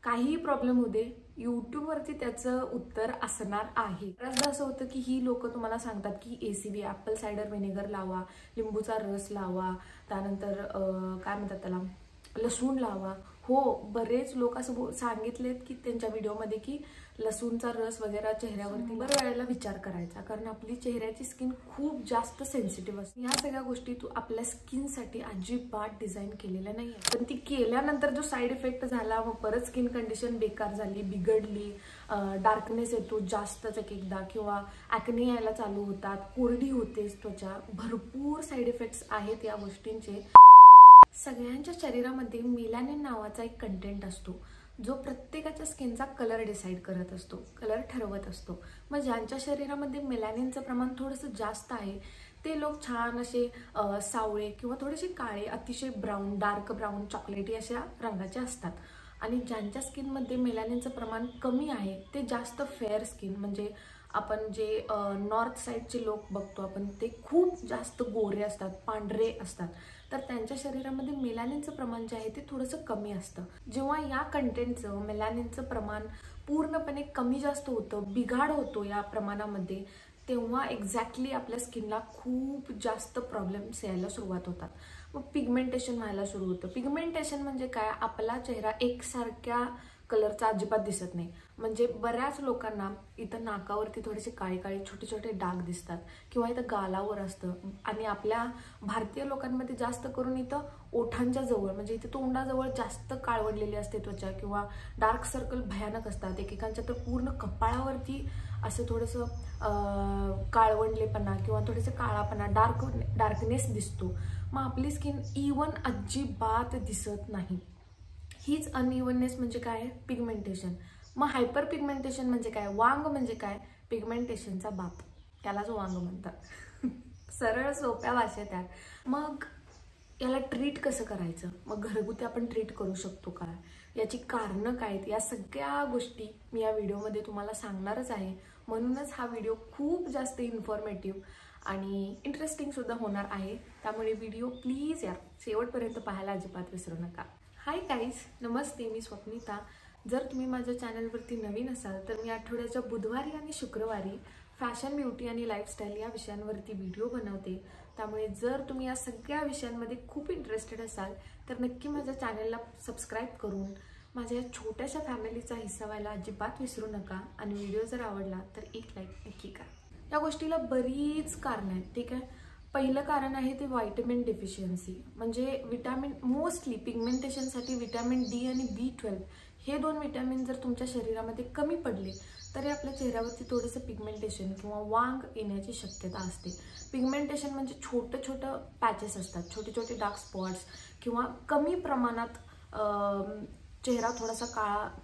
काही प्रॉब्लेम होऊ दे, यूट्यूबवरती त्याचं उत्तर असणार आहे. बऱ्याचदा असं होतं की ही लोक तुम्हाला सांगतात की ACV ॲपल सायडर व्हिनेगर लावा, लिंबूचा रस लावा, त्यानंतर काय म्हणतात त्याला, लसूण लावा. हो, बरेच लोक असं सांगितलेत की त्यांच्या व्हिडिओमध्ये की लसूणचा रस वगैरे चेहऱ्यावरती बऱ्याच वेळेला विचार करायचा, कारण आपली चेहऱ्याची स्किन खूप जास्त सेन्सिटिव्ह असते. ह्या सगळ्या गोष्टी तू आपल्या स्किनसाठी अजिबात डिझाईन केलेल्या नाही आहे. पण ती केल्यानंतर जो साईड इफेक्ट झाला, मग परत स्किन कंडिशन बेकार झाली, बिघडली, डार्कनेस येतो जास्तच एकदा, किंवा ॲक्ने यायला चालू होतात, कोरडी होतेच त्वचा, भरपूर साईड इफेक्ट्स आहेत या गोष्टींचे. सगळ्यांच्या शरीरामध्ये मेलॅनिन नावाचा एक कंटेंट असतो, जो प्रत्येकाच्या स्किनचा कलर डिसाईड करत असतो, कलर ठरवत असतो. मग ज्यांच्या शरीरामध्ये मेलॅनिनचं प्रमाण थोडंसं जास्त आहे ते लोक छान असे सावळे किंवा थोडेसे काळे, अतिशय ब्राऊन, डार्क ब्राऊन, चॉकलेटी अशा रंगाचे असतात. आणि ज्यांच्या स्किनमध्ये मेलॅनिनचं प्रमाण कमी आहे ते जास्त फेअर स्किन, म्हणजे आपण जे नॉर्थ साईडचे लोक बघतो आपण, ते खूप जास्त गोरे असतात, पांढरे असतात. तर त्यांच्या शरीरामध्ये मेलॅनिनचं प्रमाण जे आहे ते थोडंसं कमी असतं. जेव्हा या कंटेंटचं, मेलॅनिनचं प्रमाण पूर्णपणे कमी जास्त होतं, बिघाड होतो या प्रमाणामध्ये, तेव्हा एक्झॅक्टली आपल्या स्किनला खूप जास्त प्रॉब्लेम्स यायला सुरुवात होतात. मग पिगमेंटेशन व्हायला सुरू होतं. पिगमेंटेशन म्हणजे काय, आपला चेहरा एकसारख्या कलरचा अजिबात दिसत नाही. म्हणजे बऱ्याच लोकांना इथं नाकावरती थोडेसे काळे काळे छोटे छोटे डाग दिसतात, किंवा इथं गालावर असतं. आणि आपल्या भारतीय लोकांमध्ये जास्त करून इथं ओठांच्या जवळ, म्हणजे इथे तोंडाजवळ जास्त काळवडलेली असते त्वचा, किंवा डार्क सर्कल भयानक असतात. एकेकांच्या तर पूर्ण कपाळावरती असं थोडंसं काळवंडलेपणा किंवा थोडंसं काळापणा, डार्कनेस दिसतो. मग आपली स्किन इवन अजिबात दिसत नाही. हीच अनइवननेस म्हणजे काय, पिगमेंटेशन. मग हायपर पिगमेंटेशन म्हणजे काय, वांग म्हणजे काय, पिगमेंटेशनचा बाप, त्यालाच वांग म्हणतात. सरळ सोप्या भाषेत आहे. मग याला ट्रीट कसं करायचं, मग घरगुती आपण ट्रीट करू शकतो का, याची कारणं काय आहेत, या सगळ्या गोष्टी मी या व्हिडिओमध्ये तुम्हाला सांगणारच आहे. म्हणूनच हा व्हिडिओ खूप जास्त इन्फॉर्मेटिव्ह आणि इंटरेस्टिंग सुद्धा होणार आहे. त्यामुळे व्हिडिओ प्लीज यार शेवटपर्यंत पाहायला अजिबात विसरू नका. हाय गाईज, नमस्ते, मी स्वप्निता. जर तुम्ही माझ्या चॅनलवरती नवीन असाल तर मी आठवड्याच्या बुधवारी आणि शुक्रवारी फॅशन, ब्युटी आणि लाईफस्टाईल या विषयांवरती व्हिडिओ बनवते. त्यामुळे जर तुम्ही या सगळ्या विषयांमध्ये खूप इंटरेस्टेड असाल तर नक्की माझ्या चॅनलला सबस्क्राईब करून माझ्या या छोट्याशा फॅमिलीचा हिस्सा व्हायला अजिबात विसरू नका. आणि व्हिडिओ जर आवडला तर एक लाईक नक्की करा. या गोष्टीला बरीच कारणं आहेत, ठीक आहे. पहिलं कारण आहे ते व्हायटमिन डिफिशियन्सी. म्हणजे विटॅमिन, मोस्टली पिगमेंटेशनसाठी विटॅमिन D आणि B12 हे 2 विटॅमिन जर तुमच्या शरीरामध्ये कमी पडले तरी आपल्या चेहऱ्यावरती थोडंसं पिगमेंटेशन किंवा वांग येण्याची शक्यता असते. पिगमेंटेशन म्हणजे छोटे छोटे पॅचेस असतात, छोटे छोटे डार्क स्पॉट्स, किंवा कमी प्रमाणात चेहरा थोडासा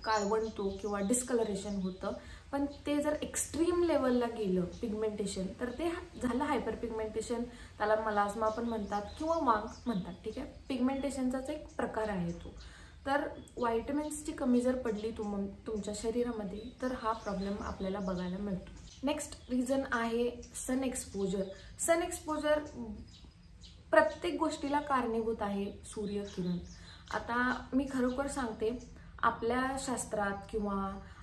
काळवंटतो किंवा डिस्कलरेशन होतं. पण ते जर एक्स्ट्रीम लेवलला गेलं पिगमेंटेशन तर ते झालं हायपर पिगमेंटेशन. त्याला मलास्मा पण म्हणतात किंवा वांग म्हणतात, ठीक आहे. पिगमेंटेशनचाच एक प्रकार आहे तो. तर व्हायटमिन्सची कमी जर पडली तुमच्या शरीरामध्ये तर हा प्रॉब्लेम आपल्याला बघायला मिळतो. नेक्स्ट रिझन आहे सन एक्सपोजर. सन एक्सपोजर प्रत्येक गोष्टीला कारणीभूत आहे सूर्यकिरण. आता मी खरोखर सांगते, आपल्या शास्त्रात किंवा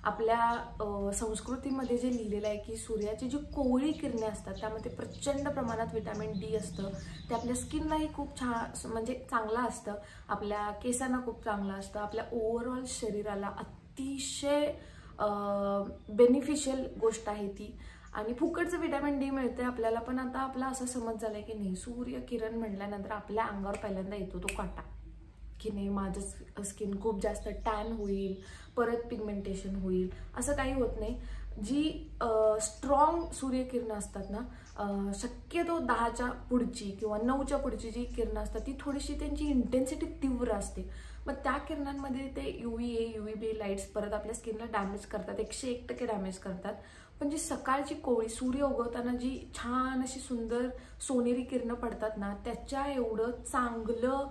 आपल्या संस्कृतीमध्ये जे लिहिलेलं आहे की सूर्याची जी कोवळी किरणे असतात त्यामध्ये प्रचंड प्रमाणात विटॅमिन D असतं. ते आपल्या स्किनलाही खूप छान, म्हणजे चांगलं असतं, आपल्या केसांना खूप चांगलं असतं, आपल्या ओव्हरऑल शरीराला अतिशय बेनिफिशियल गोष्ट आहे ती. आणि फुकटचं विटॅमिन D मिळते आपल्याला. पण आता आपला असा समज झाला की नाही, सूर्यकिरण म्हटल्यानंतर आपल्या अंगावर पहिल्यांदा येतो तो काटा, की नाही माझं स्किन खूप जास्त टॅन होईल, परत पिगमेंटेशन होईल. असं काही होत नाही. जी स्ट्रॉंग सूर्यकिरणं असतात ना, शक्यतो 10च्या पुढची किंवा 9च्या पुढची जी किरणं असतात ती थोडीशी त्यांची इंटेन्सिटी तीव्र असते. मग त्या किरणांमध्ये ते UVA, UVB लाईट्स परत आपल्या स्किनला डॅमेज करतात, 101% डॅमेज करतात. पण जी सकाळची कोवळी, सूर्य उगवताना जी छान अशी सुंदर सोनेरी किरणं पडतात ना, त्याच्या एवढं चांगलं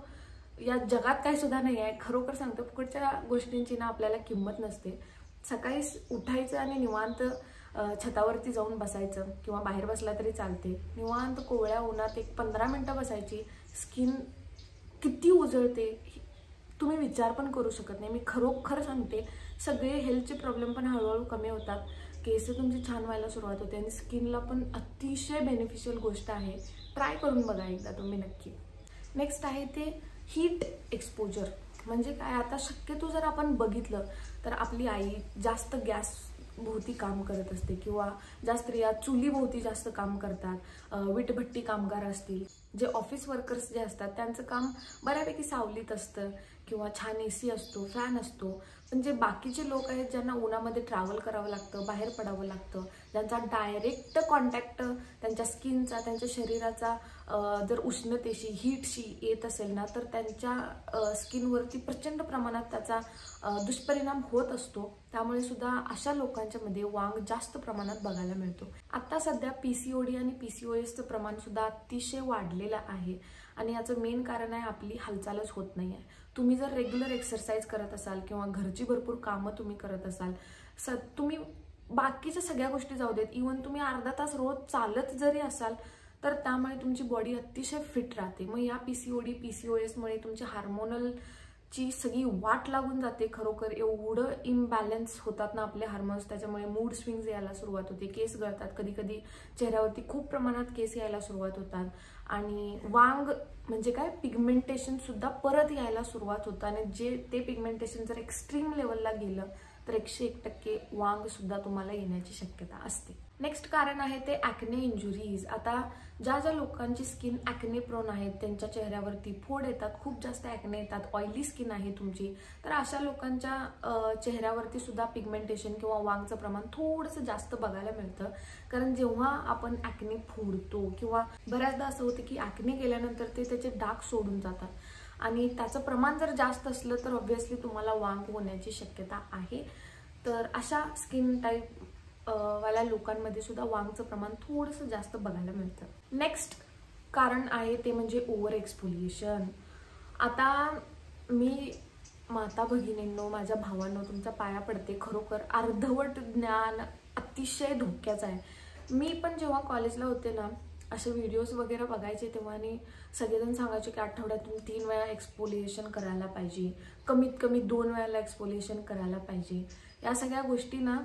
या जगात काही सुद्धा नाही आहे. खरोखर सांगतो, फुकटच्या गोष्टींची ना आपल्याला किंमत नसते. सकाळी उठायचं आणि निवांत छतावरती जाऊन बसायचं, किंवा बाहेर बसला तरी चालते, निवांत कोवळ्या उन्हात एक 15 मिनिटं बसायची. स्किन किती उजळते तुम्ही विचार पण करू शकत नाही. मी खरोखर सांगते, सगळे हेल्थचे प्रॉब्लेम पण हळूहळू कमी होतात, केस तुमची छान व्हायला सुरुवात होते आणि स्किनला पण अतिशय बेनिफिशियल गोष्ट आहे. ट्राय करून बघा एकदा तुम्ही नक्की. नेक्स्ट आहे ते हीट एक्सपोजर. म्हणजे काय, आता शक्यतो जर आपण बघितलं तर आपली आई जास्त गॅस भोवती काम करत असते किंवा ज्या स्त्रिया चुलीभोवती जास्त काम करतात, विटभट्टी कामगार असतील, जे ऑफिस वर्कर्स जे असतात त्यांचं काम बऱ्यापैकी सावलीत असतं किंवा छान AC असतो, फॅन असतो. पण जे बाकीचे लोक आहेत ज्यांना उन्हामध्ये ट्रॅव्हल करावं लागतं, बाहेर पडावं लागतं, ज्यांचा डायरेक्ट कॉन्टॅक्ट त्यांच्या स्किनचा, त्यांच्या शरीराचा जर उष्णतेशी, हीटशी येत असेल ना, तर त्यांच्या स्किनवरती प्रचंड प्रमाणात त्याचा दुष्परिणाम होत असतो. त्यामुळे सुद्धा अशा लोकांच्या मध्ये वांग जास्त प्रमाणात बघायला मिळतो. आता सध्या PCOD आणि PCOSचं प्रमाण सुद्धा अतिशय वाढलेलं आहे आणि याचं मेन कारण आहे आपली हालचालच होत नाही आहे. तुम्ही जर रेग्युलर एक्सरसाइज करत असाल किंवा घरची भरपूर कामं तुम्ही करत असाल, तुम्ही बाकीच्या सगळ्या गोष्टी जाऊ देत, इव्हन तुम्ही अर्धा तास रोज चालत जरी असाल तर त्यामुळे तुमची बॉडी अतिशय फिट राहते. मग या PCOD PCOSमुळे तुमच्या हार्मोनलची सगळी वाट लागून जाते. खरोखर एवढं इम्बॅलन्स होतात ना आपले हार्मोन्स, त्याच्यामुळे मूड स्विंग्स यायला सुरुवात होते, केस गळतात, कधी कधी चेहऱ्यावरती खूप प्रमाणात केस यायला सुरुवात होतात आणि वांग म्हणजे काय, पिगमेंटेशन सुद्धा परत यायला सुरुवात होतं आणि जे ते पिगमेंटेशन जर एक्स्ट्रीम लेवलला गेलं तर 101% वांग सुद्धा तुम्हाला येण्याची शक्यता असते. नेक्स्ट कारण आहे ते ॲक्ने इंजुरीज. आता ज्या लोकांची स्किन ॲक्ने प्रोन आहेत, त्यांच्या चेहऱ्यावरती फोड येतात, खूप जास्त ॲक्ने येतात, ऑइली स्किन आहे तुमची, तर अशा लोकांच्या चेहऱ्यावरती सुद्धा पिगमेंटेशन किंवा वांगचं प्रमाण थोडंसं जास्त बघायला मिळतं. कारण जेव्हा आपण ॲक्ने फोडतो किंवा बऱ्याचदा असं होतं की ॲक्ने केल्यानंतर ते त्याचे डाग सोडून जातात आणि त्याचं प्रमाण जर जास्त असलं तर ऑब्व्हियसली तुम्हाला वांग होण्याची शक्यता आहे. तर अशा स्किन टाईप वाल्या लोकांमध्ये सुद्धा वांगचं प्रमाण थोडंसं जास्त बघायला मिळतं. नेक्स्ट कारण आहे ते म्हणजे ओव्हर एक्सफोलिएशन. आता मी माता भगिनींनो, माझ्या भावांनो, तुमच्या पाया पडते, खरोखर अर्धवट ज्ञान अतिशय धोक्याचं आहे. मी पण जेव्हा कॉलेजला होते ना, असे व्हिडिओज वगैरे बघायचे तेव्हा आणि सगळेजण सांगायचे की आठवड्यातून 3 वेळा एक्सफोलिएशन करायला पाहिजे, कमीत कमी 2 वेळाला एक्सफोलिएशन करायला पाहिजे. या सगळ्या गोष्टी ना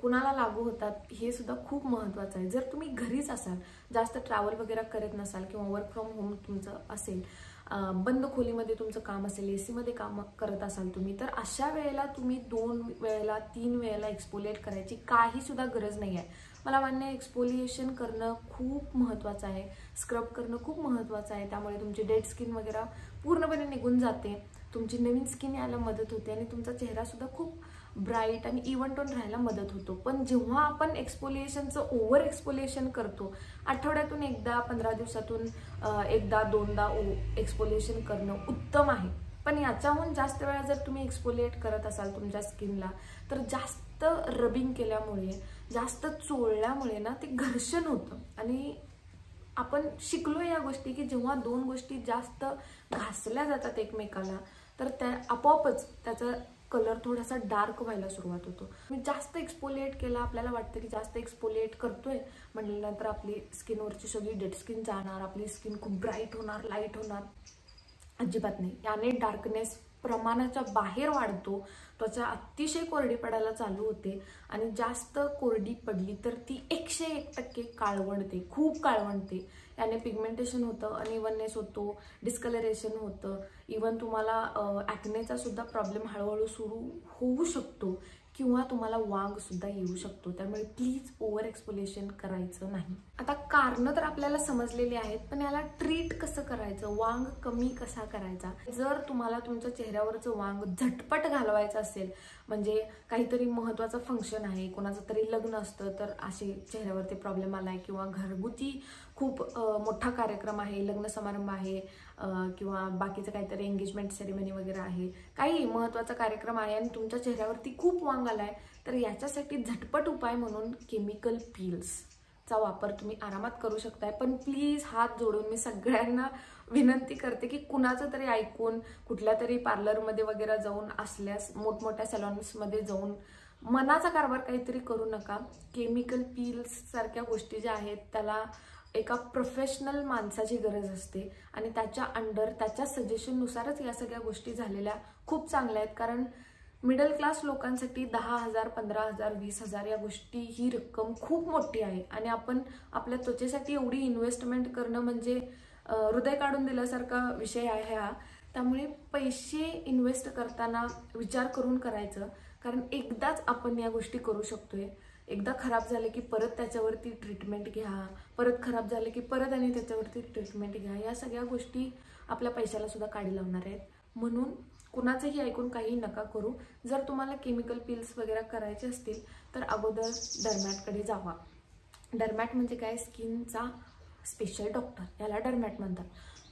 कुणाला लागू होतात हे सुद्धा खूप महत्त्वाचं आहे. जर तुम्ही घरीच असाल, जास्त ट्रॅव्हल वगैरे करत नसाल किंवा वर्क फ्रॉम होम तुमचं असेल, बंद खोलीमध्ये तुमचं काम असेल, AC मध्ये काम करत असाल तुम्ही, तर अशा वेळेला तुम्ही 2 वेळेला 3 वेळेला एक्सफोलिएट करायची काही सुद्धा गरज नाही आहे. मला मान्य आहे एक्सफोलिएशन करणं खूप महत्त्वाचं आहे, स्क्रब करणं खूप महत्त्वाचं आहे. त्यामुळे तुमची डेड स्किन वगैरे पूर्णपणे निघून जाते, तुमची नवीन स्किन यायला मदत होते आणि तुमचा चेहरा सुद्धा खूप ब्राईट आणि इव्हन टोन राहायला मदत होतो. पण जेव्हा आपण एक्सफोलिएशनचं ओव्हर एक्सफोलिएशन करतो, आठवड्यातून एकदा, 15 दिवसातून एकदा 2दा एक्सफोलिएशन करणं उत्तम आहे. पण याच्याहून जास्त वेळा जर तुम्ही एक्सफोलिएट करत असाल तुमच्या स्किनला, तर जास्त रबिंग केल्यामुळे, जास्त चोळल्यामुळे ना ते घर्षण होतं. आणि आपण शिकलो या गोष्टी की जेव्हा 2 गोष्टी जास्त घासल्या जातात एकमेकाला, तर त्या आपोआपच त्याचा कलर थोडासा डार्क व्हायला सुरुवात होतो. मी जास्त एक्सफोलिएट केला, आपल्याला वाटतं की जास्त एक्सफोलिएट करतोय म्हटल्यानंतर आपली स्किनवरची सगळी डेड स्किन जाणार, आपली स्किन खूप ब्राईट होणार, लाईट होणार. अजिबात नाही. याने डार्कनेस प्रमाणाच्या बाहेर वाढतो, त्वचा अतिशय कोरडी पडायला चालू होते आणि जास्त कोरडी पडली तर ती 101% काळवंडते, खूप काळवंडते. याने पिगमेंटेशन होतं, अनइव्हननेस होतो, डिस्कलरेशन होतं, इव्हन तुम्हाला ॲक्नेचा सुद्धा प्रॉब्लेम हळूहळू सुरू होऊ शकतो किंवा तुम्हाला वांग सुद्धा येऊ शकतो. त्यामुळे प्लीज ओव्हर एक्सफोलिएशन करायचं नाही. आता कारणं तर आपल्याला समजलेली आहेत, पण याला ट्रीट कसं करायचं, वांग कमी कसा करायचा. जर तुम्हाला तुमच्या चेहऱ्यावरचं वांग झटपट घालवायचं असेल, म्हणजे काहीतरी महत्त्वाचं फंक्शन आहे, कोणाचं तरी लग्न असतं तर असे चेहऱ्यावरती प्रॉब्लेम आलाय किंवा घरगुती खूप मोठा कार्यक्रम आहे, लग्न समारंभ आहे किंवा बाकीचं काहीतरी एंगेजमेंट सेरेमनी वगैरे आहे, काही महत्त्वाचा कार्यक्रम आहे आणि तुमच्या चेहऱ्यावरती खूप वांग आलाय, तर याच्यासाठी झटपट उपाय म्हणून केमिकल पील्सचा वापर तुम्ही आरामात करू शकताय. पण प्लीज हात जोडून मी सगळ्यांना विनंती करते की कुणाचं तरी ऐकून कुठल्या तरी पार्लरमध्ये वगैरे जाऊन, असल्यास मोठमोठ्या सॅलॉन्समध्ये जाऊन मनाचा कारभार काहीतरी करू नका. केमिकल पील्स सारख्या गोष्टी ज्या आहेत त्याला एका प्रोफेशनल माणसाची गरज असते आणि त्याच्या अंडर त्याच्या सजेशननुसारच या सगळ्या गोष्टी झालेल्या खूप चांगल्या आहेत. कारण मिडल क्लास लोकांसाठी 10,000, 15,000, 20,000 या गोष्टी ही रक्कम खूप मोठी आहे आणि आपण आपल्या त्वचेसाठी एवढी इन्व्हेस्टमेंट करणं म्हणजे हृदय काढून दिल्यासारखा विषय आहे हा. त्यामुळे पैसे इन्व्हेस्ट करताना विचार करून करायचं, कारण एकदाच आपण या गोष्टी करू शकतोय. एकदा खराब झाले की परत त्याच्यावरती ट्रीटमेंट घ्या, परत खराब झाले की परत आणि त्याच्यावरती ट्रीटमेंट घ्या. या सगळ्या गोष्टी आपल्या पैशाला सुद्धा काढी लावणार आहेत. म्हणून कुणाचंही ऐकून काही नका करू. जर तुम्हाला केमिकल पिल्स वगैरे करायचे असतील तर अगोदर डर्मॅटकडे जावा. डर्मॅट म्हणजे काय, स्किनचा स्पेशल डॉक्टर, याला डर्मॅट म्हणतात.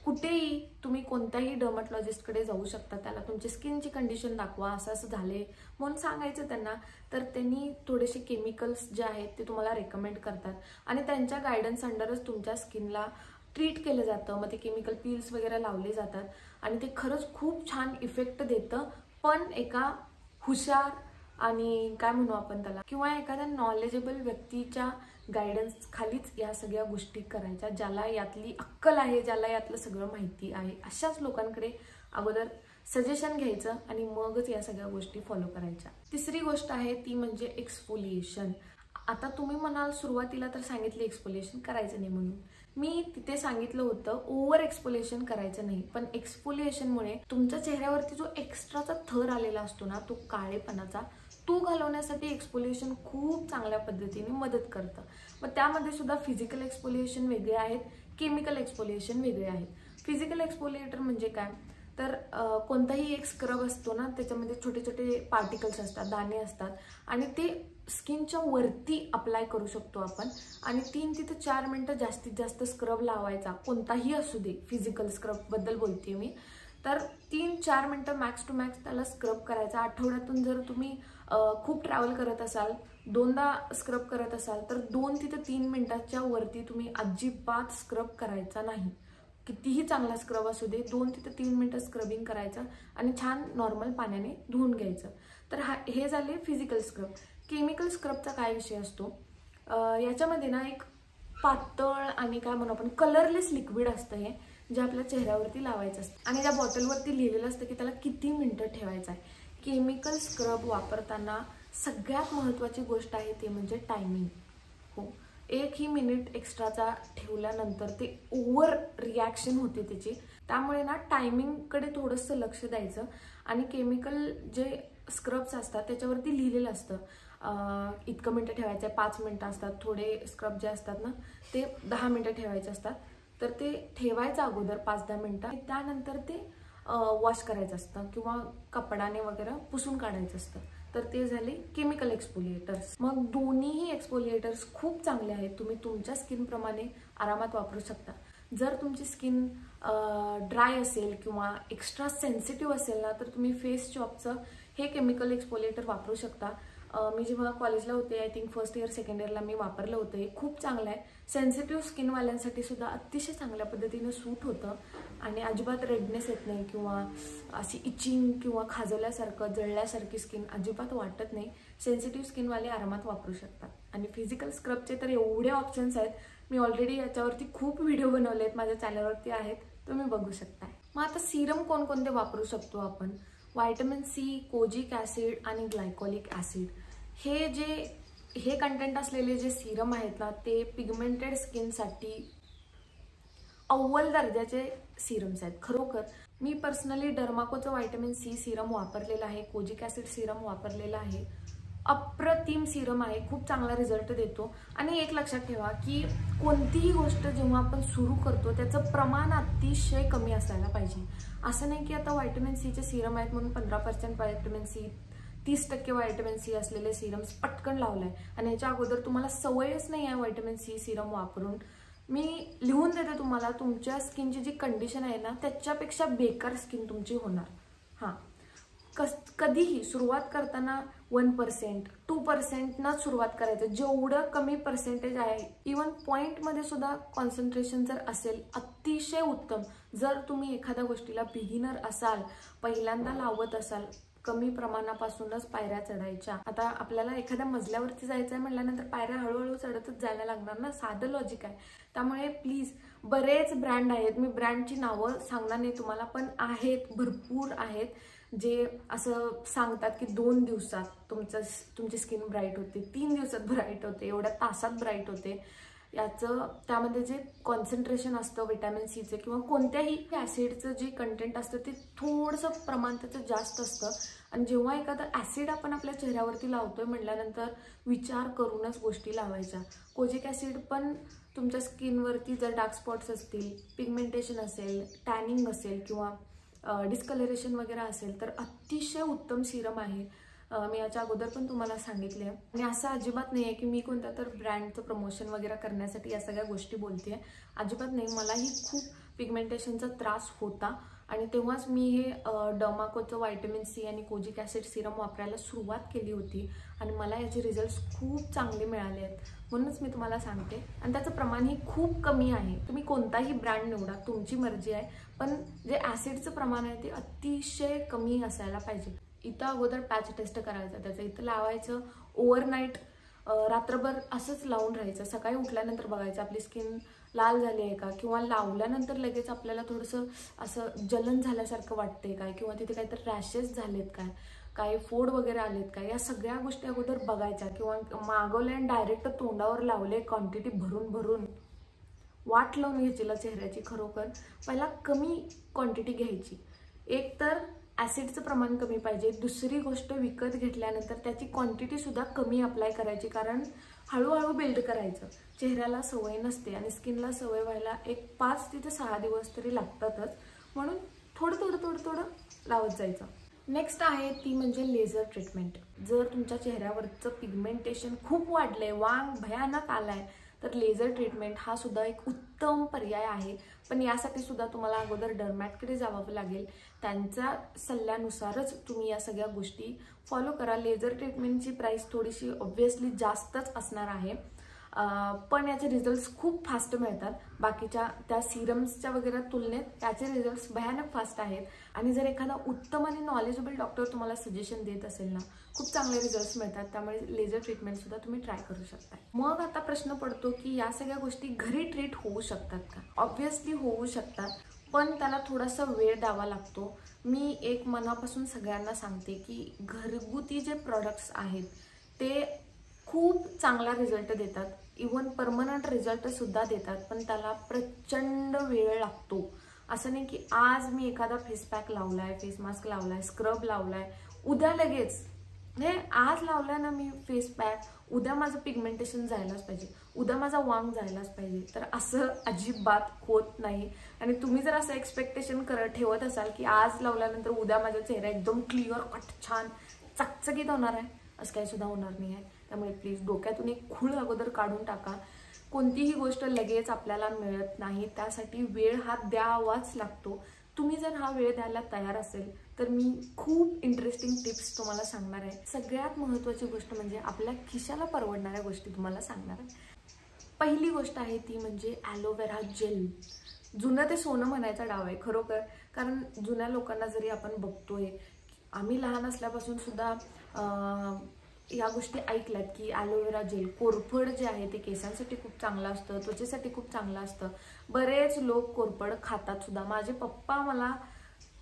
कुठेही तुम्ही कोणत्याही डर्मॅटॉलॉजिस्टकडे जाऊ शकता. त्याला तुमची स्किनची कंडिशन दाखवा, असं असं झाले म्हणून सांगायचं त्यांना, तर त्यांनी थोडेसे केमिकल्स जे आहेत ते तुम्हाला रेकमेंड करतात आणि त्यांच्या गायडन्स अंडरच तुमच्या स्किनला ट्रीट केलं जातं. मग ते केमिकल पिल्स वगैरे लावले जातात आणि ते खरंच खूप छान इफेक्ट देतं, पण एका हुशार आणि काय म्हणू आपण त्याला, किंवा एखाद्या नॉलेजेबल व्यक्तीच्या गायडन्स खालीच या सगळ्या गोष्टी करायच्या, ज्याला यातली अक्कल आहे, ज्याला यातलं सगळं माहिती आहे. अशाच लोकांकडे अगोदर सजेशन घ्यायचं आणि मगच या सगळ्या गोष्टी फॉलो करायच्या. तिसरी गोष्ट आहे ती म्हणजे एक्सफोलिएशन. आता तुम्ही म्हणाल सुरुवातीला तर सांगितले एक्सफोलिएशन करायचं नाही म्हणून. मी तिथे सांगितलं होतं ओव्हर एक्सफोलिएशन करायचं नाही, पण एक्सफोलिएशनमुळे तुमच्या चेहऱ्यावरती जो एक्स्ट्राचा थर आलेला असतो ना, तो काळेपणाचा, तो घालवण्यासाठी एक्सफोलिएशन खूप चांगल्या पद्धतीने मदत करतं. मग त्यामध्ये सुद्धा फिजिकल एक्सफोलिएशन वेगळे आहेत, केमिकल एक्सफोलिएशन वेगळे आहेत. फिजिकल एक्सफोलिएटर म्हणजे काय, तर कोणताही एक स्क्रब असतो ना, त्याच्यामध्ये छोटे छोटे पार्टिकल्स असतात, दाणे असतात आणि ते स्किनच्या वरती अप्लाय करू शकतो आपण आणि 3 ते 4 मिनिटं जास्तीत जास्त स्क्रब लावायचा, कोणताही असू दे. फिजिकल स्क्रब बद्दल बोलते मी. तर 3-4 मिनिटं मॅक्स टू मॅक्स त्याला स्क्रब करायचा. आठवड्यातून जर तुम्ही खूप ट्रॅव्हल करत असाल, 2दा स्क्रब करत असाल, तर 2 ते 3 मिनिटाच्या वरती तुम्ही अजिबात स्क्रब करायचा नाही. कितीही चांगला स्क्रब असू दे, 2 ते 3 मिनिटं स्क्रबिंग करायचं आणि छान नॉर्मल पाण्याने धुवून घ्यायचं. तर हे झाले फिजिकल स्क्रब. केमिकल स्क्रबचा काय विषय असतो, याच्यामध्ये ना एक पातळ आणि काय म्हणू आपण कलरलेस लिक्विड असतं हे, जे आपल्या चेहऱ्यावरती लावायचं असतं आणि त्या बॉटलवरती लिहिलेलं असतं की त्याला किती मिनिटं ठेवायचं आहे. केमिकल स्क्रब वापरताना सगळ्यात महत्त्वाची गोष्ट आहे ते म्हणजे टायमिंग. हो, 1ही मिनिट एक्स्ट्राचा ठेवल्यानंतर ते ओव्हर रिॲक्शन होते त्याची. त्यामुळे ना टायमिंगकडे थोडंसं लक्ष द्यायचं आणि केमिकल जे स्क्रब्स असतात त्याच्यावरती लिहिलेलं असतं इतकं मिनिटं ठेवायचं आहे, 5 मिनिटं असतात. थोडे स्क्रब जे असतात ना ते 10 मिनिटं ठेवायचे असतात. तर ते ठेवायचं अगोदर 5-10 मिनिटं, त्यानंतर ते वॉश करायचं असतं किंवा कपडाने वगैरे पुसून काढायचं असतं. तर ते झाले केमिकल एक्सफोलिएटर्स. मग दोन्हीही एक्सफोलिएटर्स खूप चांगले आहेत, तुम्ही तुमच्या स्किनप्रमाणे आरामात वापरू शकता. जर तुमची स्किन ड्राय असेल किंवा एक्स्ट्रा सेन्सिटिव्ह असेल ना, तर तुम्ही फेस शॉपचं हे केमिकल एक्सफोलिएटर वापरू शकता. मी जेव्हा कॉलेजला होते, I think first year second इयरला मी वापरलं होतं. हे खूप चांगलं आहे. सेन्सिटिव्ह स्किनवाल्यांसाठी सुद्धा अतिशय चांगल्या पद्धतीने सूट होतं आणि अजिबात रेडनेस येत नाही किंवा अशी इचिंग किंवा खाजवल्यासारखं जळल्यासारखी स्किन अजिबात वाटत नाही. सेन्सिटिव्ह स्किनवाले आरामात वापरू शकतात. आणि फिजिकल स्क्रबचे तर एवढे ऑप्शन्स आहेत, मी ऑलरेडी याच्यावरती खूप व्हिडिओ बनवले आहेत, माझ्या चॅनलवरती आहेत, तुम्ही बघू शकता. मग आता सिरम कोणकोणते वापरू शकतो आपण, व्हायटमिन सी, कोजिक ॲसिड आणि ग्लायकोलिक ॲसिड. हे कंटेंट असलेले जे सिरम आहेत ना, ते पिगमेंटेड स्किनसाठी अव्वल दर्जाचे सिरम्स आहेत. खरोखर मी पर्सनली डर्माकोचं व्हायटमिन सी सिरम वापरलेलं आहे, कोजिक ॲसिड सिरम वापरलेला आहे. अप्रतिम सिरम आहे, खूप चांगला रिझल्ट देतो. आणि एक लक्षात ठेवा की कोणतीही गोष्ट जेव्हा आपण सुरू करतो त्याचं प्रमाण अतिशय कमी असायला पाहिजे. असं नाही की आता व्हायटमिन सीचे सिरम आहेत म्हणून 15% व्हायटमिन सी, 30% व्हायटमिन सी असलेले सिरम्स पटकन लावलाय आणि याच्या अगोदर तुम्हाला सवयच नाही आहे व्हायटमिन सी सिरम वापरून. मी लिहून देते तुम्हाला, तुमच्या स्किनची जी कंडिशन आहे ना त्याच्यापेक्षा बेकार स्किन तुमची होणार. हां, कधीही सुरुवात करताना 1%, 2% न सुरुवात करायचं. जेवढं कमी पर्सेंटेज आहे, इवन पॉईंटमध्ये सुद्धा कॉन्सन्ट्रेशन जर असेल अतिशय उत्तम. जर तुम्ही एखाद्या गोष्टीला बिगिनर असाल, पहिल्यांदा लावत असाल, कमी प्रमाणापासूनच पायऱ्या चढायच्या. आता आपल्याला एखाद्या मजल्यावरती जायचं आहे म्हटल्यानंतर पायऱ्या हळूहळू चढतच जायला लागणार ना, साधं लॉजिक आहे. त्यामुळे प्लीज, बरेच ब्रँड आहेत, मी ब्रँडची नावं सांगणार नाही तुम्हाला, पण आहेत, भरपूर आहेत जे असं सांगतात की 2 दिवसात तुमची स्किन ब्राईट होते, 3 दिवसात ब्राईट होते, एवढ्या तासात ब्राईट होते. याचं त्यामध्ये जे कॉन्सन्ट्रेशन असतं व्हिटॅमिन सीचं किंवा कोणत्याही ॲसिडचं जे कंटेंट असतं ते थोडंसं प्रमाण त्याचं जास्त असतं. आणि जेव्हा एखादं ॲसिड आपण आपल्या चेहऱ्यावरती लावतोय म्हटल्यानंतर विचार करूनच गोष्टी लावायच्या. कोजिक ॲसिड पण तुमच्या स्किनवरती जर डार्क स्पॉट्स असतील, पिगमेंटेशन असेल, टॅनिंग असेल किंवा डिस्कलरेशन वगैरे असेल तर अतिशय उत्तम सिरम आहे. मी याच्या अगोदर पण तुम्हाला सांगितले. आणि असं अजिबात नाही आहे की मी कोणत्या तर ब्रँडचं प्रमोशन वगैरे करण्यासाठी या सगळ्या गोष्टी बोलते, अजिबात नाही. मलाही खूप पिगमेंटेशनचा त्रास होता आणि तेव्हाच मी हे डर्माकोचं व्हिटॅमिन सी आणि कोजिक ॲसिड सिरम वापरायला सुरुवात केली होती आणि मला याचे रिझल्ट्स खूप चांगले मिळाले आहेत. म्हणूनच मी तुम्हाला सांगते. आणि त्याचं प्रमाणही खूप कमी आहे. तुम्ही कोणताही ब्रँड निवडा, तुमची मर्जी आहे, पण जे ॲसिडचं प्रमाण आहे ते अतिशय कमी असायला पाहिजे. इथं अगोदर पॅच टेस्ट करायचं, त्याचं इथं लावायचं, ओव्हरनाईट रात्रभर असंच लावून राहायचं. सकाळी उठल्यानंतर बघायचं आपली स्किन लाल झाली आहे का, किंवा लावल्यानंतर लगेच आपल्याला थोडंसं असं जलन झाल्यासारखं वाटते काय, किंवा तिथे काहीतरी रॅशेस झालेत काय, काही फोड वगैरे आलेत काय, या सगळ्या गोष्टी अगोदर बघायच्या. किंवा मागवले आणि डायरेक्ट तोंडावर लावले क्वांटिटी भरून भरून, वाट लावून घ्यायची चेहऱ्याची. खरोखर पहिला कमी क्वांटिटी घ्यायची. एक तर ॲसिडचं प्रमाण कमी पाहिजे, दुसरी गोष्ट विकत घेतल्यानंतर त्याची क्वांटिटी सुद्धा कमी अप्लाय करायची, कारण हळूहळू बिल्ड करायचं. चेहऱ्याला सवय नसते आणि स्किनला सवय व्हायला एक 5 ते 6 दिवस तरी लागतातच. म्हणून थोडं थोडं थोडं थोडं लावत जायचं. नेक्स्ट आहे ती म्हणजे लेझर ट्रीटमेंट. जर तुमच्या चेहऱ्यावरचं पिगमेंटेशन खूप वाढलंय, वांग भयानक आलाय, तर लेझर ट्रीटमेंट हा सुद्धा एक उत्तम पर्याय आहे. पण यासाठी सुद्धा तुम्हाला अगोदर डर्मॅटकडे जावं लागेल. त्यांच्या सल्ल्यानुसारच तुम्ही या सगळ्या गोष्टी फॉलो करा. लेझर ट्रीटमेंटची प्राइस थोडीशी ऑब्व्हियसली जास्तच असणार आहे, पण याचे रिझल्ट्स खूप फास्ट मिळतात. बाकीच्या त्या सिरम्सच्या वगैरे तुलनेत याचे रिझल्ट्स भयानक फास्ट आहेत. आणि जर एखादा उत्तम आणि नॉलेजेबल डॉक्टर तुम्हाला सजेशन देत असेल ना, खूप चांगले रिझल्ट्स मिळतात. त्यामुळे लेझर ट्रीटमेंट सुद्धा तुम्ही ट्राय करू शकता. मग आता प्रश्न पडतो की या सगळ्या गोष्टी घरी ट्रीट होऊ शकतात का? ऑब्व्हियसली होऊ शकतात, पण त्याला थोडासा वेळ द्यावा लागतो. मी एक मनापासून सगळ्यांना सांगते की घरगुती जे प्रोडक्ट्स आहेत ते खूप चांगला रिझल्ट देतात, इवन परमनंट रिझल्ट सुद्धा देतात, पण त्याला प्रचंड वेळ लागतो. असं नाही की आज मी एखादा फेस पॅक लावलाय, फेस मास्क लावलाय, स्क्रब लावलाय, उद्या लगेच हे आज लावलाय ना मी फेस पॅक, उद्या माझं पिगमेंटेशन जायलाच पाहिजे, उद्या माझा वांग जायलाच पाहिजे. तर असं अजिबात होत नाही. आणि तुम्ही जर असं एक्सपेक्टेशन ठेवत असाल की आज लावल्यानंतर उद्या माझा चेहरा एकदम क्लिअर कट छान चकचकीत होणार आहे, असं काही सुद्धा होणार नाही आहे. त्यामुळे प्लीज डोक्यातून एक खूळ अगोदर काढून टाका. कोणतीही गोष्ट लगेच आपल्याला मिळत नाही, त्यासाठी वेळ हा द्यावाच लागतो. तुम्ही जर हा वेळ द्यायला तयार असेल तर मी खूप इंटरेस्टिंग टिप्स तुम्हाला सांगणार आहे. सगळ्यात महत्त्वाची गोष्ट म्हणजे आपल्या खिशाला परवडणाऱ्या गोष्टी तुम्हाला सांगणार आहे. पहिली गोष्ट आहे ती म्हणजे ॲलोवेरा जेल. जुनं ते सोनं म्हणायचा डाव आहे खरोखर. कारण जुन्या लोकांना जरी आपण बघतोय, आम्ही लहान असल्यापासून सुद्धा या गोष्टी ऐकल्यात की ॲलोवेरा जेल, कोरफड जे आहे ते केसांसाठी खूप चांगलं असतं, त्वचेसाठी खूप चांगलं असतं. बरेच लोक कोरफड खातात सुद्धा. माझे पप्पा मला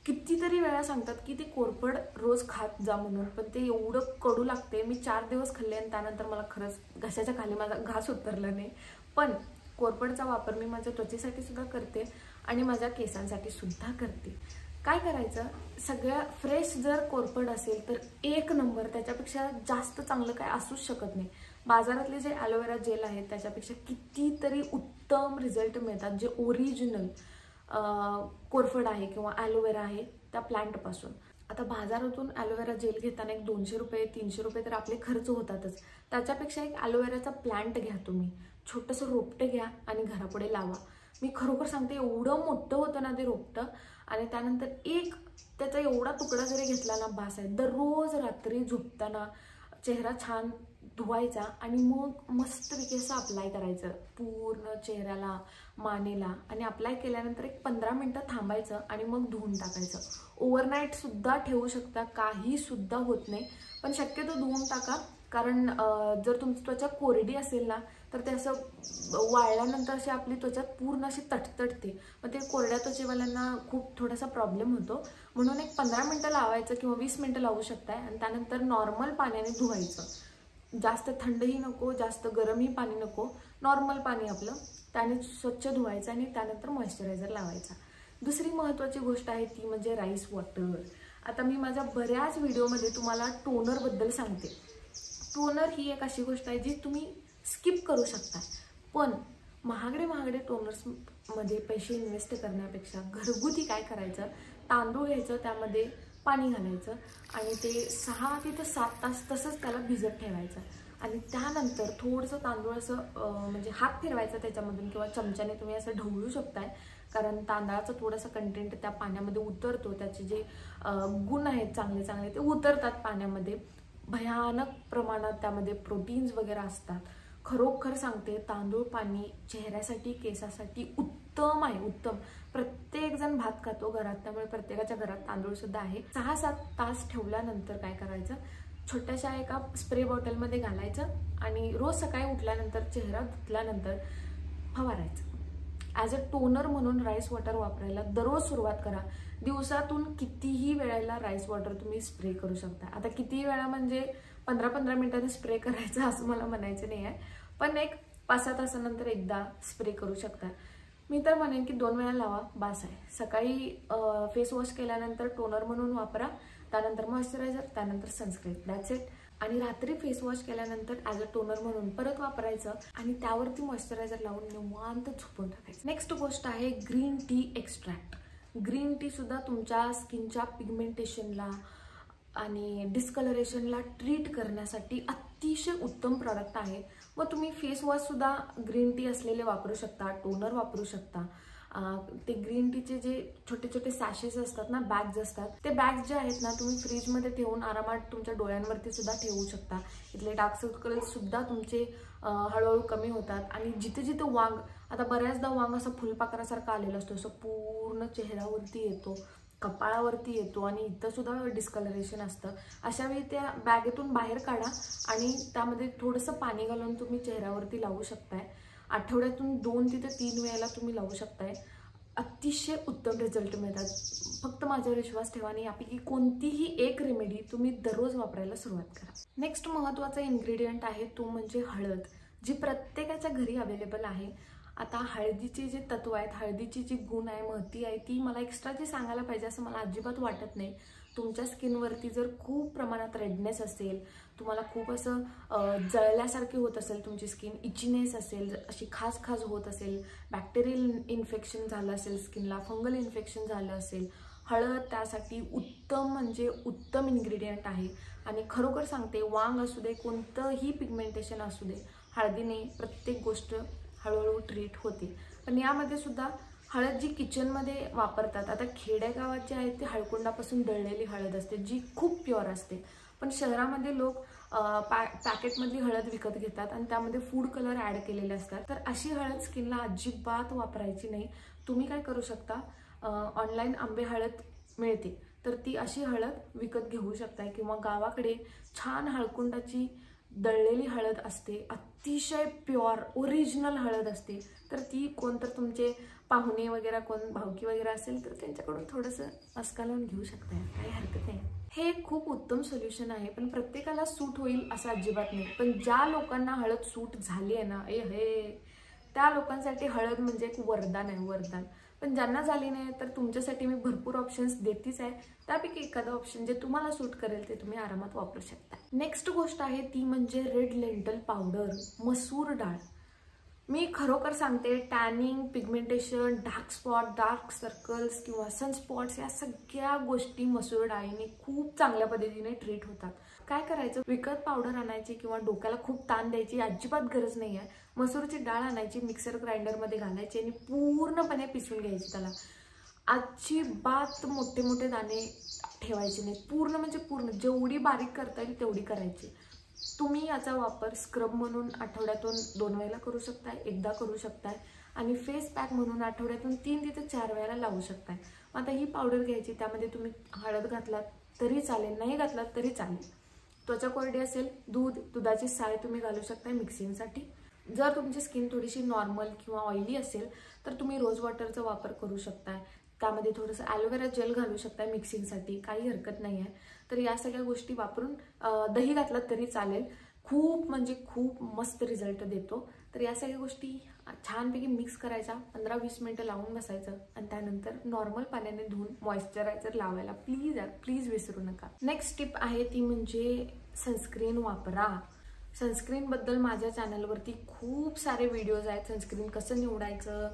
कितीतरी वेळा सांगतात की ते कोरफड रोज खात जा म्हणून, पण ते एवढं कडू लागते. मी 4 दिवस खाल्ले आणि त्यानंतर मला खरंच घशाच्या खाली माझा घास उतरला नाही. पण कोरफडचा वापर मी माझ्या त्वचेसाठी सुद्धा करते आणि माझ्या केसांसाठी सुद्धा करते. काय करायचं, सगळ्या फ्रेश जर कोरफड असेल तर एक नंबर, त्याच्यापेक्षा जास्त चांगलं काय असूच शकत नाही. बाजारातले जे ॲलोवेरा जेल आहेत त्याच्यापेक्षा कितीतरी उत्तम रिझल्ट मिळतात, जे ओरिजिनल कोरफड आहे किंवा ॲलोवेरा आहे त्या प्लांटपासून. आता बाजारातून ॲलोवेरा जेल घेताना एक 200 रुपये 300 रुपये तर आपले खर्च होतातच. त्याच्यापेक्षा एक ॲलोवेराचा प्लांट घ्या तुम्ही, छोटंसं रोपटं घ्या आणि घरापुढे लावा. मी खरोखर सांगते, एवढं मोठं होतं ना ते रोपटं. आणि त्यानंतर एक त्याचा एवढा तुकडा जरी घेतला ना बास आहे. दररोज रात्री झोपताना चेहरा छान धुवायचा आणि मग मस्तपैकी असं अप्लाय करायचं पूर्ण चेहऱ्याला, मानेला. आणि अप्लाय केल्यानंतर एक 15 मिनिटं थांबायचं आणि मग धुवून टाकायचं. ओव्हरनाईट सुद्धा ठेवू शकता, काही सुद्धा होत नाही, पण शक्यतो धुवून टाका. कारण जर तुमची त्वचा कोरडी असेल ना तर ते असं वाळल्यानंतर अशी आपली त्वचा पूर्ण अशी तटतटते, मग ते कोरड्या त्वचेवाल्यांना खूप थोडासा प्रॉब्लेम होतो. म्हणून एक 15 मिनिटं लावायचं किंवा 20 मिनिटं लावू शकताय आणि त्यानंतर नॉर्मल पाण्याने धुवायचं. जास्त थंडही नको, जास्त गरमही पाणी नको, नॉर्मल पाणी आपलं, त्याने स्वच्छ धुवायचं आणि त्यानंतर मॉइश्चरायझर लावायचा. दुसरी महत्त्वाची गोष्ट आहे ती म्हणजे राईस वॉटर. आता मी माझ्या बऱ्याच व्हिडिओमध्ये तुम्हाला टोनरबद्दल सांगते. टोनर ही एक अशी गोष्ट आहे जी तुम्ही स्किप करू शकता, पण महागडे टोनर्समध्ये पैसे इन्व्हेस्ट करण्यापेक्षा घरगुती काय करायचं, तांदूळ घ्यायचं, त्यामध्ये पाणी घालायचं आणि ते 6 ते 7 तास तसंच त्याला भिजत ठेवायचं. आणि त्यानंतर थोडंसं तांदूळ असं म्हणजे हात फिरवायचा त्याच्यामधून किंवा चमच्याने तुम्ही असं ढवळू शकताय, कारण तांदळाचं थोडंसं कंटेंट त्या पाण्यामध्ये उतरतो, त्याचे जे गुण आहेत चांगले चांगले ते उतरतात पाण्यामध्ये. भयानक प्रमाणात त्यामध्ये प्रोटीन्स वगैरे असतात. खरोखर सांगते, तांदूळ पाणी चेहऱ्यासाठी, केसासाठी उत्तम आहे, उत्तम. प्रत्येक जण भात खातो घरात, त्यामुळे प्रत्येकाच्या घरात तांदूळ सुद्धा आहे. 6-7 तास ठेवल्यानंतर काय करायचं, छोट्याशा एका स्प्रे बॉटलमध्ये घालायचं आणि रोज सकाळी उठल्यानंतर चेहरा धुतल्यानंतर फवारायचं. ॲज अ टोनर म्हणून राईस वॉटर वापरायला दररोज सुरुवात करा. दिवसातून कितीही वेळेला राईस वॉटर तुम्ही स्प्रे करू शकता. आता कितीही वेळा म्हणजे 15-15 मिनिटांनी स्प्रे करायचं असं मला म्हणायचं नाही आहे, पण एक 5-6 तासानंतर एकदा स्प्रे करू शकता. मी तर म्हणेन की 2 वेळा लावा, बास आहे. सकाळी फेस वॉश केल्यानंतर टोनर म्हणून वापरा, त्यानंतर मॉइश्चरायझर, त्यानंतर सनस्क्रीन, दॅट्स इट. आणि रात्री फेस वॉश केल्यानंतर ॲज अ टोनर म्हणून परत वापरायचं आणि त्यावरती मॉइश्चरायझर लावून निवांत झोपून टाकायचं. नेक्स्ट गोष्ट आहे green tea extract. Green tea सुद्धा तुमच्या स्किनच्या पिगमेंटेशनला आणि डिस्कलरेशनला ट्रीट करण्यासाठी अतिशय उत्तम प्रॉडक्ट आहे. मग तुम्ही फेस वॉश सुद्धा ग्रीन टी असलेले वापरू शकता, टोनर वापरू शकता. ते ग्रीन टीचे जे छोटे छोटे सॅशेस असतात ना, बॅग्स असतात, ते बॅग्स जे आहेत ना तुम्ही फ्रीजमध्ये ठेवून आरामात तुमच्या डोळ्यांवरती सुद्धा ठेवू शकता. इथले डार्क सर्कल्स सुद्धा तुमचे हळूहळू कमी होतात. आणि जिथे जिथे वांग, आता बऱ्याचदा वांग असा फुलपाखरासारखा आलेला असतो, असं पूर्ण चेहऱ्यावरती येतो, कपाळावरती येतो आणि इथं सुद्धा डिस्कलरेशन असतं. अशा वेळी त्या बॅगेतून बाहेर काढा आणि त्यामध्ये थोडंसं पाणी घालून तुम्ही चेहऱ्यावरती लावू शकताय. आठवड्यातून 2 ते 3 वेळेला तुम्ही लावू शकताय. अतिशय उत्तम रिझल्ट मिळतात. फक्त माझ्यावर विश्वास ठेवा आणि यापैकी कोणतीही एक रेमेडी तुम्ही दररोज वापरायला सुरुवात करा. नेक्स्ट महत्त्वाचा इन्ग्रेडियंट आहे तो म्हणजे हळद, जी प्रत्येकाच्या घरी अवेलेबल आहे. आता हळदीचे जे तत्व आहेत, हळदीची जी गुण आहे, महती आहे, ती मला एक्स्ट्राची सांगायला पाहिजे असं मला अजिबात वाटत नाही. तुमच्या स्किनवरती जर खूप प्रमाणात रेडनेस असेल, तुम्हाला खूप असं जळल्यासारखे होत असेल, तुमची स्किन इचिनेस असेल, अशी खास होत असेल, बॅक्टेरियल इन्फेक्शन झालं असेल स्किनला, फंगल इन्फेक्शन झालं असेल, हळद त्यासाठी उत्तम म्हणजे उत्तम इन्ग्रेडियंट आहे. आणि खरोखर सांगते, वांग असू दे, कोणतंही पिगमेंटेशन असू दे, हळदीने प्रत्येक गोष्ट हळूहळू ट्रीट होते. पण यामध्ये सुद्धा हळद जी किचनमध्ये वापरतात, आता खेडेगावात जे आहे ते हळकुंडापासून दळलेली हळद असते, जी खूप प्युअर असते. पण शहरामध्ये लोक पॅकेटमधली हळद विकत घेतात आणि त्यामध्ये फूड कलर ॲड केलेले असतात. तर अशी हळद स्किनला अजिबात वापरायची नाही. तुम्ही काय करू शकता, ऑनलाईन आंबे हळद मिळते, तर ती अशी हळद विकत घेऊ शकता. किंवा गावाकडे छान हळकुंडाची दळलेली हळद असते, अतिशय प्युअर ओरिजिनल हळद असते, तर ती कोणतर तुमचे पाहुणे वगैरे, कोण भावकी वगैरे असेल तर त्यांच्याकडून थोडंसं मस्का लावून घेऊ शकता, काही हरकत नाही. हे खूप उत्तम सोल्युशन आहे, पण प्रत्येकाला सूट होईल असं अजिबात नाही. पण ज्या लोकांना हळद सूट झाली आहे ना, त्या लोकांसाठी हळद म्हणजे एक वरदान आहे, वरदान. पण ज्यांना झाली नाही तर तुमच्यासाठी मी भरपूर ऑप्शन्स देतीच आहे. त्यापैकी एखादं ऑप्शन जे तुम्हाला सूट करेल ते तुम्ही आरामात वापरू शकता. नेक्स्ट गोष्ट आहे ती म्हणजे रेड लेंटल पावडर, मसूर डाळ. मी खरोखर सांगते, tanning, pigmentation, dark spot, dark circles किंवा सनस्पॉट्स या सगळ्या गोष्टी मसूर डाळीने खूप चांगल्या पद्धतीने ट्रीट होतात. काय करायचं, विकत पावडर आणायची किंवा डोक्याला खूप ताण द्यायची अजिबात गरज नाही आहे. मसूरची डाळ आणायची, मिक्सर ग्राइंडरमध्ये घालायची आणि पूर्णपणे पिसून घ्यायची. त्याला अजिबात मोठे मोठे दाणे ठेवायचे नाही, पूर्ण म्हणजे पूर्ण जेवढी बारीक करता येईल तेवढी करायची. तुम्ही याचा वापर स्क्रब म्हणून आठवड्यातून 2 वेळेला करू शकताय, एकदा करू शकताय आणि फेस पॅक म्हणून आठवड्यातून 3 ते 4 वेळेला लावू शकताय. आता ही पावडर घ्यायची, त्यामध्ये तुम्ही हळद घातलात तरी चालेल, नाही घातलात तरी चालेल. त्वचा कोरडी असेल, दुधाची साय तुम्ही घालू शकताय मिक्सिंगसाठी. जर तुमची स्किन थोडीशी नॉर्मल किंवा ऑइली असेल तर तुम्ही रोज वॉटरचा वापर करू शकताय. त्यामध्ये थोडंसं ॲलोवेरा जेल घालू शकताय मिक्सिंगसाठी, काही हरकत नाही आहे. तर या सगळ्या गोष्टी वापरून दही घातलात तरी चालेल, खूप म्हणजे खूप मस्त रिझल्ट देतो. तर या सगळ्या गोष्टी छानपैकी मिक्स करायच्या, 15-20 मिनिटं लावून बसायचं आणि त्यानंतर नॉर्मल पाण्याने धुवून मॉइश्चरायझर लावायला प्लीज विसरू नका. नेक्स्ट टिप आहे ती म्हणजे सनस्क्रीन वापरा. सनस्क्रीनबद्दल माझ्या चॅनलवरती खूप सारे व्हिडिओज आहेत. सनस्क्रीन कसं निवडायचं,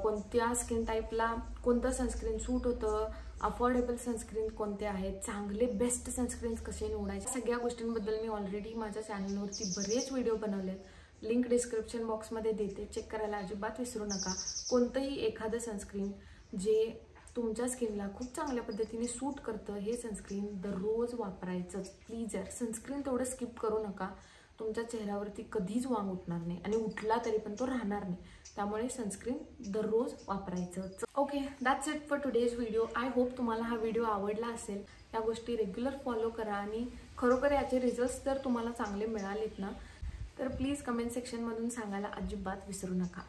कोणत्या स्किन टाईपला कोणतं सनस्क्रीन सूट होतं, अफोर्डेबल सनस्क्रीन कोणते आहेत, चांगले बेस्ट सनस्क्रीन्स कसे निवडायचे, सगळ्या गोष्टींबद्दल मी ऑलरेडी माझ्या चॅनलवरती बरेच व्हिडिओ बनवलेत. लिंक डिस्क्रिप्शन बॉक्समध्ये देते, चेक करायला अजिबात विसरू नका. कोणतंही एखादं सनस्क्रीन जे तुमच्या स्किनला खूप चांगल्या पद्धतीने सूट करतं हे सनस्क्रीन दररोज वापरायचंच. प्लीज यार, सनस्क्रीन तेवढं स्किप करू नका. तुमच्या चेहऱ्यावरती कधीच वांग उठणार नाही आणि उठला तरी पण तो राहणार नाही. त्यामुळे सनस्क्रीन दररोज वापरायचं. Okay, that's it for today's video. I hope तुम्हाला हा व्हिडिओ आवडला असेल. या गोष्टी रेग्युलर फॉलो करा आणि खरोखर याचे रिझल्ट्स जर तुम्हाला चांगले मिळालेत ना तर प्लीज कमेंट सेक्शनमधून सांगायला अजिबात विसरू नका.